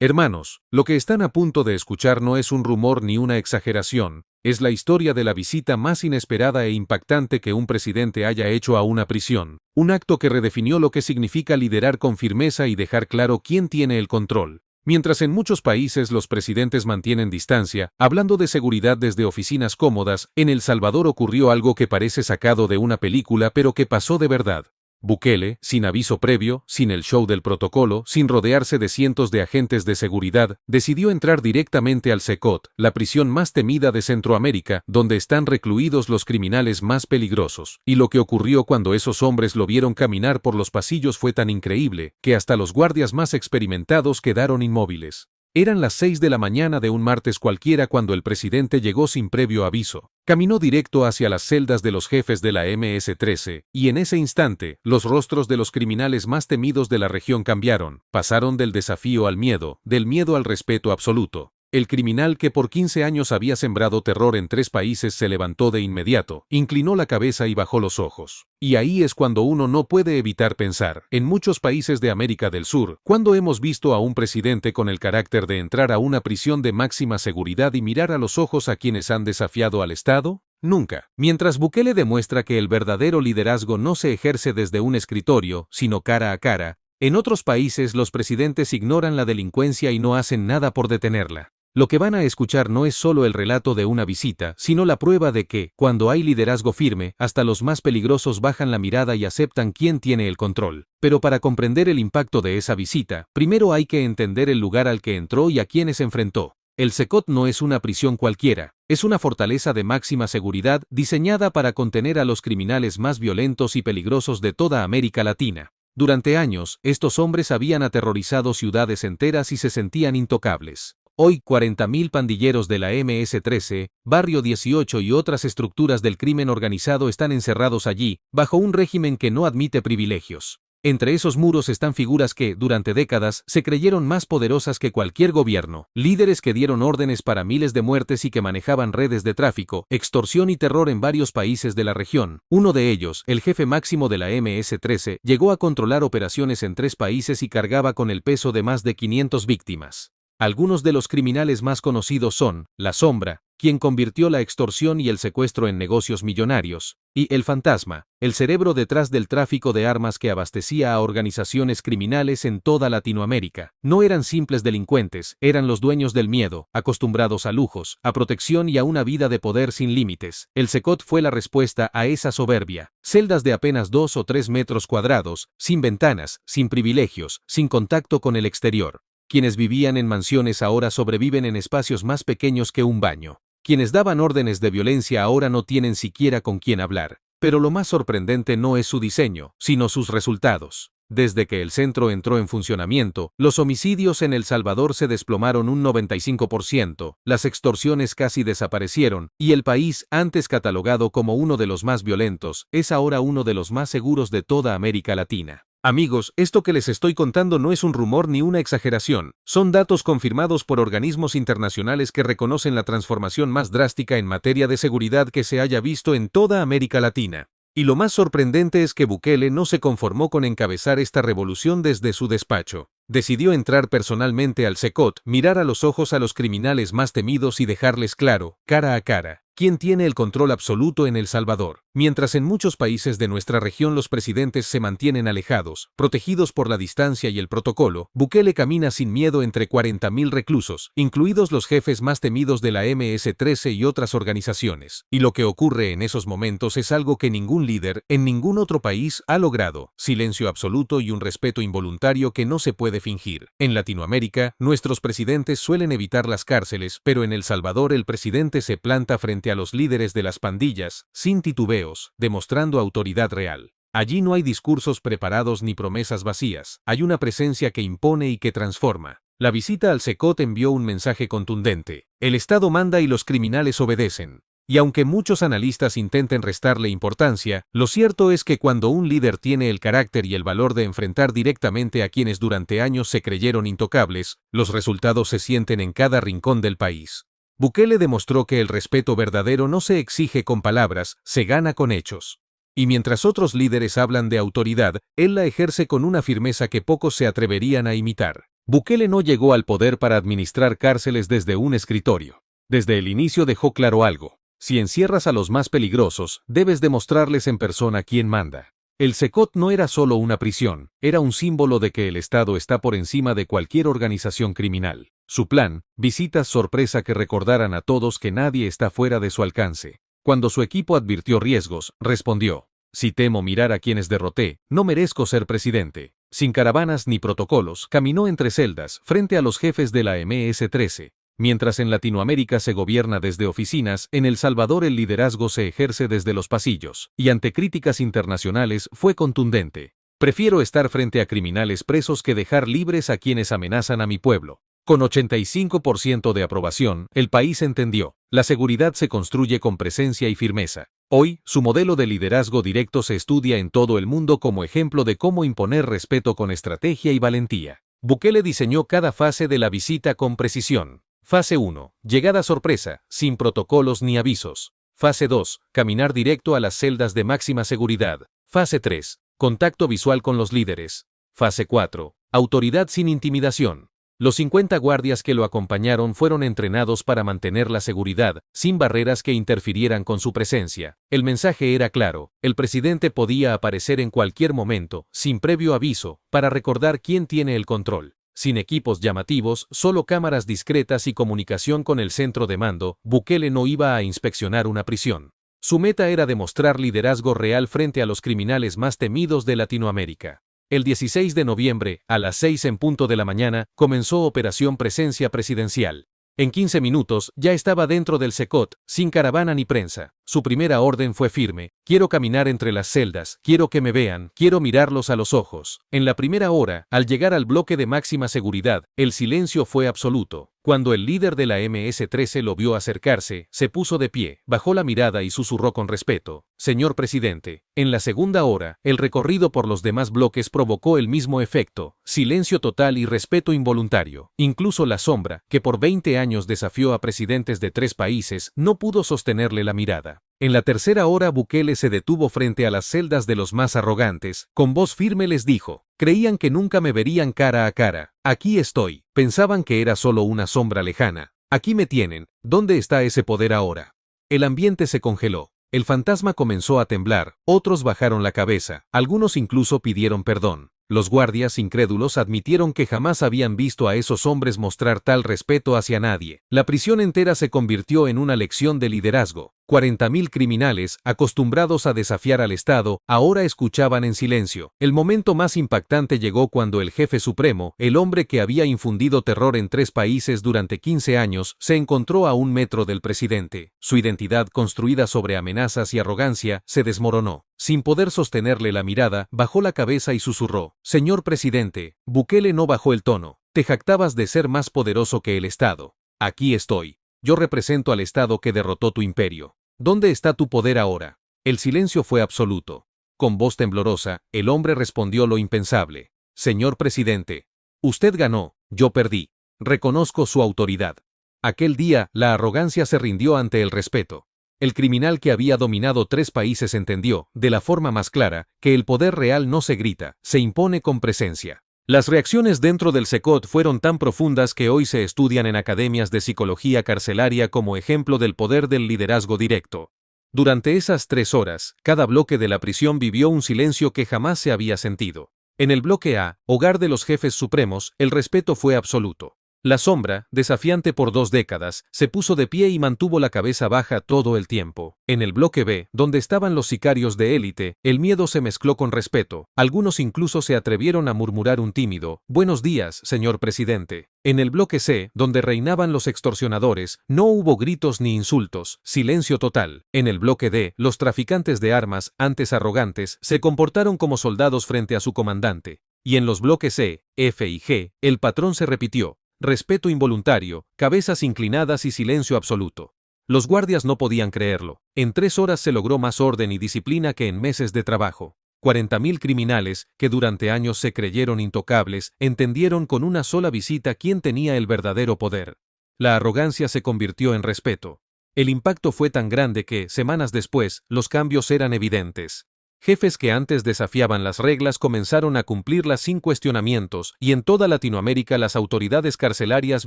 Hermanos, lo que están a punto de escuchar no es un rumor ni una exageración, es la historia de la visita más inesperada e impactante que un presidente haya hecho a una prisión, un acto que redefinió lo que significa liderar con firmeza y dejar claro quién tiene el control. Mientras en muchos países los presidentes mantienen distancia, hablando de seguridad desde oficinas cómodas, en El Salvador ocurrió algo que parece sacado de una película pero que pasó de verdad. Bukele, sin aviso previo, sin el show del protocolo, sin rodearse de cientos de agentes de seguridad, decidió entrar directamente al Secot, la prisión más temida de Centroamérica, donde están recluidos los criminales más peligrosos. Y lo que ocurrió cuando esos hombres lo vieron caminar por los pasillos fue tan increíble, que hasta los guardias más experimentados quedaron inmóviles. Eran las 6 de la mañana de un martes cualquiera cuando el presidente llegó sin previo aviso. Caminó directo hacia las celdas de los jefes de la MS-13, y en ese instante, los rostros de los criminales más temidos de la región cambiaron, pasaron del desafío al miedo, del miedo al respeto absoluto. El criminal que por 15 años había sembrado terror en 3 países se levantó de inmediato, inclinó la cabeza y bajó los ojos. Y ahí es cuando uno no puede evitar pensar, en muchos países de América del Sur, ¿cuándo hemos visto a un presidente con el carácter de entrar a una prisión de máxima seguridad y mirar a los ojos a quienes han desafiado al Estado? Nunca. Mientras Bukele demuestra que el verdadero liderazgo no se ejerce desde un escritorio, sino cara a cara, en otros países los presidentes ignoran la delincuencia y no hacen nada por detenerla. Lo que van a escuchar no es solo el relato de una visita, sino la prueba de que, cuando hay liderazgo firme, hasta los más peligrosos bajan la mirada y aceptan quién tiene el control. Pero para comprender el impacto de esa visita, primero hay que entender el lugar al que entró y a quienes enfrentó. El Secot no es una prisión cualquiera, es una fortaleza de máxima seguridad diseñada para contener a los criminales más violentos y peligrosos de toda América Latina. Durante años, estos hombres habían aterrorizado ciudades enteras y se sentían intocables. Hoy, 40.000 pandilleros de la MS-13, Barrio 18 y otras estructuras del crimen organizado están encerrados allí, bajo un régimen que no admite privilegios. Entre esos muros están figuras que, durante décadas, se creyeron más poderosas que cualquier gobierno, líderes que dieron órdenes para miles de muertes y que manejaban redes de tráfico, extorsión y terror en varios países de la región. Uno de ellos, el jefe máximo de la MS-13, llegó a controlar operaciones en 3 países y cargaba con el peso de más de 500 víctimas. Algunos de los criminales más conocidos son La Sombra, quien convirtió la extorsión y el secuestro en negocios millonarios, y El Fantasma, el cerebro detrás del tráfico de armas que abastecía a organizaciones criminales en toda Latinoamérica. No eran simples delincuentes, eran los dueños del miedo, acostumbrados a lujos, a protección y a una vida de poder sin límites. El Secot fue la respuesta a esa soberbia. Celdas de apenas 2 o 3 metros cuadrados, sin ventanas, sin privilegios, sin contacto con el exterior. Quienes vivían en mansiones ahora sobreviven en espacios más pequeños que un baño. Quienes daban órdenes de violencia ahora no tienen siquiera con quién hablar. Pero lo más sorprendente no es su diseño, sino sus resultados. Desde que el centro entró en funcionamiento, los homicidios en El Salvador se desplomaron un 95%, las extorsiones casi desaparecieron, y el país, antes catalogado como uno de los más violentos, es ahora uno de los más seguros de toda América Latina. Amigos, esto que les estoy contando no es un rumor ni una exageración, son datos confirmados por organismos internacionales que reconocen la transformación más drástica en materia de seguridad que se haya visto en toda América Latina. Y lo más sorprendente es que Bukele no se conformó con encabezar esta revolución desde su despacho. Decidió entrar personalmente al Secot, mirar a los ojos a los criminales más temidos y dejarles claro, cara a cara, quién tiene el control absoluto en El Salvador. Mientras en muchos países de nuestra región los presidentes se mantienen alejados, protegidos por la distancia y el protocolo, Bukele camina sin miedo entre 40.000 reclusos, incluidos los jefes más temidos de la MS-13 y otras organizaciones. Y lo que ocurre en esos momentos es algo que ningún líder, en ningún otro país, ha logrado: silencio absoluto y un respeto involuntario que no se puede fingir. En Latinoamérica, nuestros presidentes suelen evitar las cárceles, pero en El Salvador el presidente se planta frente a los líderes de las pandillas, sin titubeos, demostrando autoridad real. Allí no hay discursos preparados ni promesas vacías, hay una presencia que impone y que transforma. La visita al Secot envió un mensaje contundente: el Estado manda y los criminales obedecen. Y aunque muchos analistas intenten restarle importancia, lo cierto es que cuando un líder tiene el carácter y el valor de enfrentar directamente a quienes durante años se creyeron intocables, los resultados se sienten en cada rincón del país. Bukele demostró que el respeto verdadero no se exige con palabras, se gana con hechos. Y mientras otros líderes hablan de autoridad, él la ejerce con una firmeza que pocos se atreverían a imitar. Bukele no llegó al poder para administrar cárceles desde un escritorio. Desde el inicio dejó claro algo: si encierras a los más peligrosos, debes demostrarles en persona quién manda. El Cecot no era solo una prisión, era un símbolo de que el Estado está por encima de cualquier organización criminal. Su plan, visitas sorpresa que recordaran a todos que nadie está fuera de su alcance. Cuando su equipo advirtió riesgos, respondió: si temo mirar a quienes derroté, no merezco ser presidente. Sin caravanas ni protocolos, caminó entre celdas, frente a los jefes de la MS-13. Mientras en Latinoamérica se gobierna desde oficinas, en El Salvador el liderazgo se ejerce desde los pasillos, y ante críticas internacionales fue contundente: prefiero estar frente a criminales presos que dejar libres a quienes amenazan a mi pueblo. Con 85% de aprobación, el país entendió: la seguridad se construye con presencia y firmeza. Hoy, su modelo de liderazgo directo se estudia en todo el mundo como ejemplo de cómo imponer respeto con estrategia y valentía. Bukele diseñó cada fase de la visita con precisión. Fase 1. Llegada sorpresa, sin protocolos ni avisos. Fase 2. Caminar directo a las celdas de máxima seguridad. Fase 3. Contacto visual con los líderes. Fase 4. Autoridad sin intimidación. Los 50 guardias que lo acompañaron fueron entrenados para mantener la seguridad, sin barreras que interfirieran con su presencia. El mensaje era claro: el presidente podía aparecer en cualquier momento, sin previo aviso, para recordar quién tiene el control. Sin equipos llamativos, solo cámaras discretas y comunicación con el centro de mando, Bukele no iba a inspeccionar una prisión. Su meta era demostrar liderazgo real frente a los criminales más temidos de Latinoamérica. El 16 de noviembre, a las 6 en punto de la mañana, comenzó Operación Presencia Presidencial. En 15 minutos, ya estaba dentro del Cecot, sin caravana ni prensa. Su primera orden fue firme: quiero caminar entre las celdas, quiero que me vean, quiero mirarlos a los ojos. En la primera hora, al llegar al bloque de máxima seguridad, el silencio fue absoluto. Cuando el líder de la MS-13 lo vio acercarse, se puso de pie, bajó la mirada y susurró con respeto: señor presidente. En la segunda hora, el recorrido por los demás bloques provocó el mismo efecto: silencio total y respeto involuntario. Incluso la sombra, que por 20 años desafió a presidentes de 3 países, no pudo sostenerle la mirada. En la tercera hora Bukele se detuvo frente a las celdas de los más arrogantes. Con voz firme les dijo: creían que nunca me verían cara a cara. Aquí estoy. Pensaban que era solo una sombra lejana. Aquí me tienen. ¿Dónde está ese poder ahora? El ambiente se congeló. El fantasma comenzó a temblar, otros bajaron la cabeza, algunos incluso pidieron perdón. Los guardias incrédulos admitieron que jamás habían visto a esos hombres mostrar tal respeto hacia nadie. La prisión entera se convirtió en una lección de liderazgo. 40.000 criminales, acostumbrados a desafiar al Estado, ahora escuchaban en silencio. El momento más impactante llegó cuando el jefe supremo, el hombre que había infundido terror en 3 países durante 15 años, se encontró a 1 metro del presidente. Su identidad, construida sobre amenazas y arrogancia, se desmoronó. Sin poder sostenerle la mirada, bajó la cabeza y susurró: señor presidente. Bukele no bajó el tono: te jactabas de ser más poderoso que el Estado. Aquí estoy. Yo represento al Estado que derrotó tu imperio. ¿Dónde está tu poder ahora? El silencio fue absoluto. Con voz temblorosa, el hombre respondió lo impensable: señor presidente, usted ganó, yo perdí. Reconozco su autoridad. Aquel día, la arrogancia se rindió ante el respeto. El criminal que había dominado 3 países entendió, de la forma más clara, que el poder real no se grita, se impone con presencia. Las reacciones dentro del Cecot fueron tan profundas que hoy se estudian en academias de psicología carcelaria como ejemplo del poder del liderazgo directo. Durante esas 3 horas, cada bloque de la prisión vivió un silencio que jamás se había sentido. En el bloque A, hogar de los jefes supremos, el respeto fue absoluto. La sombra, desafiante por 2 décadas, se puso de pie y mantuvo la cabeza baja todo el tiempo. En el bloque B, donde estaban los sicarios de élite, el miedo se mezcló con respeto. Algunos incluso se atrevieron a murmurar un tímido: buenos días, señor presidente. En el bloque C, donde reinaban los extorsionadores, no hubo gritos ni insultos, silencio total. En el bloque D, los traficantes de armas, antes arrogantes, se comportaron como soldados frente a su comandante. Y en los bloques C, F y G, el patrón se repitió: respeto involuntario, cabezas inclinadas y silencio absoluto. Los guardias no podían creerlo. En 3 horas se logró más orden y disciplina que en meses de trabajo. 40.000 criminales, que durante años se creyeron intocables, entendieron con una sola visita quién tenía el verdadero poder. La arrogancia se convirtió en respeto. El impacto fue tan grande que, semanas después, los cambios eran evidentes. Jefes que antes desafiaban las reglas comenzaron a cumplirlas sin cuestionamientos, y en toda Latinoamérica las autoridades carcelarias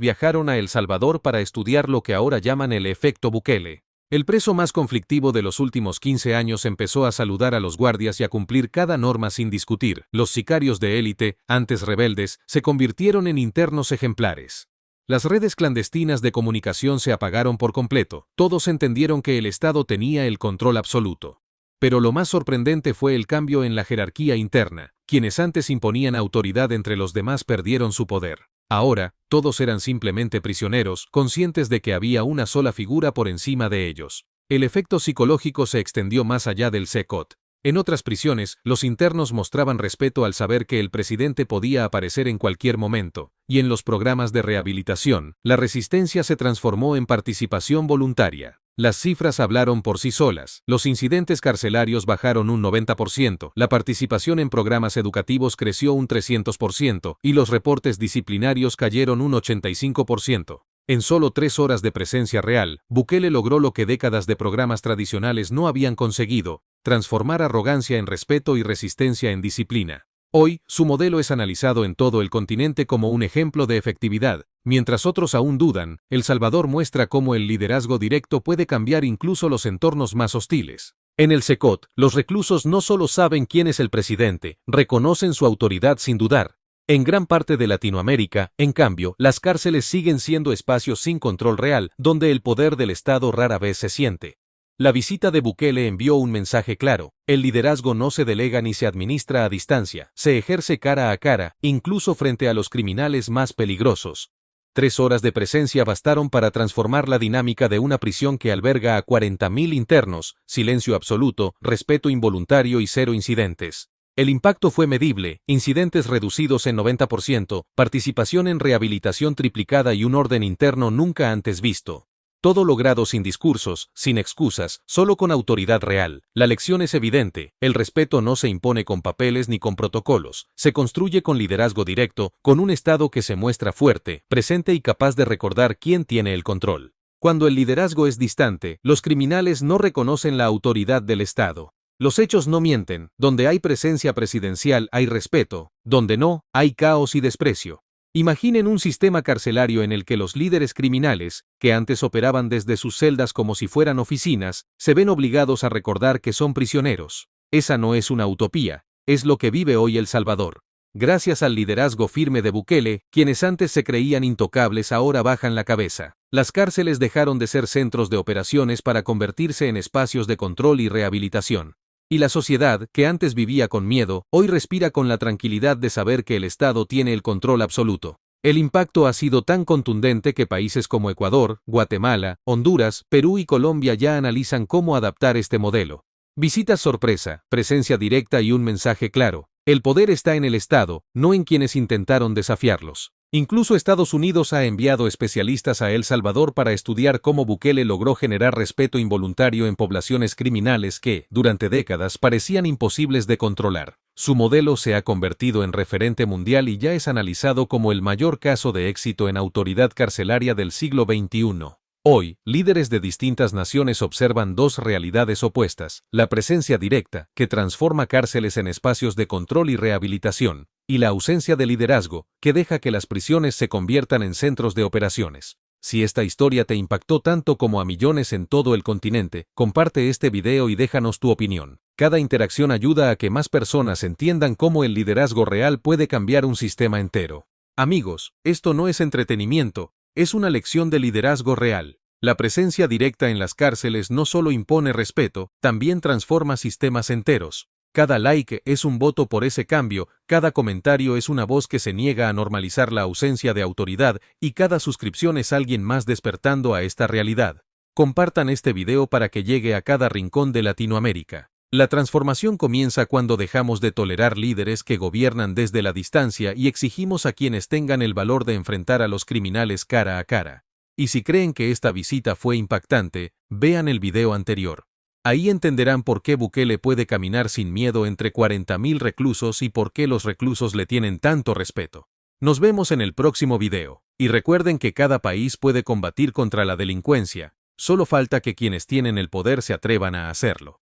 viajaron a El Salvador para estudiar lo que ahora llaman el efecto Bukele. El preso más conflictivo de los últimos 15 años empezó a saludar a los guardias y a cumplir cada norma sin discutir. Los sicarios de élite, antes rebeldes, se convirtieron en internos ejemplares. Las redes clandestinas de comunicación se apagaron por completo. Todos entendieron que el Estado tenía el control absoluto. Pero lo más sorprendente fue el cambio en la jerarquía interna. Quienes antes imponían autoridad entre los demás perdieron su poder. Ahora, todos eran simplemente prisioneros, conscientes de que había una sola figura por encima de ellos. El efecto psicológico se extendió más allá del SECOT. En otras prisiones, los internos mostraban respeto al saber que el presidente podía aparecer en cualquier momento, y en los programas de rehabilitación, la resistencia se transformó en participación voluntaria. Las cifras hablaron por sí solas. Los incidentes carcelarios bajaron un 90%, la participación en programas educativos creció un 300% y los reportes disciplinarios cayeron un 85%. En solo 3 horas de presencia real, Bukele logró lo que décadas de programas tradicionales no habían conseguido: transformar arrogancia en respeto y resistencia en disciplina. Hoy, su modelo es analizado en todo el continente como un ejemplo de efectividad. Mientras otros aún dudan, El Salvador muestra cómo el liderazgo directo puede cambiar incluso los entornos más hostiles. En el SECOT, los reclusos no solo saben quién es el presidente, reconocen su autoridad sin dudar. En gran parte de Latinoamérica, en cambio, las cárceles siguen siendo espacios sin control real, donde el poder del Estado rara vez se siente. La visita de Bukele envió un mensaje claro: el liderazgo no se delega ni se administra a distancia, se ejerce cara a cara, incluso frente a los criminales más peligrosos. 3 horas de presencia bastaron para transformar la dinámica de una prisión que alberga a 40.000 internos: silencio absoluto, respeto involuntario y 0 incidentes. El impacto fue medible: incidentes reducidos en 90%, participación en rehabilitación triplicada y un orden interno nunca antes visto. Todo logrado sin discursos, sin excusas, solo con autoridad real. La lección es evidente: el respeto no se impone con papeles ni con protocolos, se construye con liderazgo directo, con un Estado que se muestra fuerte, presente y capaz de recordar quién tiene el control. Cuando el liderazgo es distante, los criminales no reconocen la autoridad del Estado. Los hechos no mienten: donde hay presencia presidencial hay respeto, donde no, hay caos y desprecio. Imaginen un sistema carcelario en el que los líderes criminales, que antes operaban desde sus celdas como si fueran oficinas, se ven obligados a recordar que son prisioneros. Esa no es una utopía, es lo que vive hoy El Salvador. Gracias al liderazgo firme de Bukele, quienes antes se creían intocables ahora bajan la cabeza. Las cárceles dejaron de ser centros de operaciones para convertirse en espacios de control y rehabilitación. Y la sociedad, que antes vivía con miedo, hoy respira con la tranquilidad de saber que el Estado tiene el control absoluto. El impacto ha sido tan contundente que países como Ecuador, Guatemala, Honduras, Perú y Colombia ya analizan cómo adaptar este modelo. Visitas sorpresa, presencia directa y un mensaje claro: el poder está en el Estado, no en quienes intentaron desafiarlos. Incluso Estados Unidos ha enviado especialistas a El Salvador para estudiar cómo Bukele logró generar respeto involuntario en poblaciones criminales que, durante décadas, parecían imposibles de controlar. Su modelo se ha convertido en referente mundial y ya es analizado como el mayor caso de éxito en autoridad carcelaria del siglo XXI. Hoy, líderes de distintas naciones observan dos realidades opuestas: la presencia directa, que transforma cárceles en espacios de control y rehabilitación, y la ausencia de liderazgo, que deja que las prisiones se conviertan en centros de operaciones. Si esta historia te impactó tanto como a millones en todo el continente, comparte este video y déjanos tu opinión. Cada interacción ayuda a que más personas entiendan cómo el liderazgo real puede cambiar un sistema entero. Amigos, esto no es entretenimiento, es una lección de liderazgo real. La presencia directa en las cárceles no solo impone respeto, también transforma sistemas enteros. Cada like es un voto por ese cambio, cada comentario es una voz que se niega a normalizar la ausencia de autoridad, y cada suscripción es alguien más despertando a esta realidad. Compartan este video para que llegue a cada rincón de Latinoamérica. La transformación comienza cuando dejamos de tolerar líderes que gobiernan desde la distancia y exigimos a quienes tengan el valor de enfrentar a los criminales cara a cara. Y si creen que esta visita fue impactante, vean el video anterior. Ahí entenderán por qué Bukele puede caminar sin miedo entre 40.000 reclusos y por qué los reclusos le tienen tanto respeto. Nos vemos en el próximo video. Y recuerden que cada país puede combatir contra la delincuencia, solo falta que quienes tienen el poder se atrevan a hacerlo.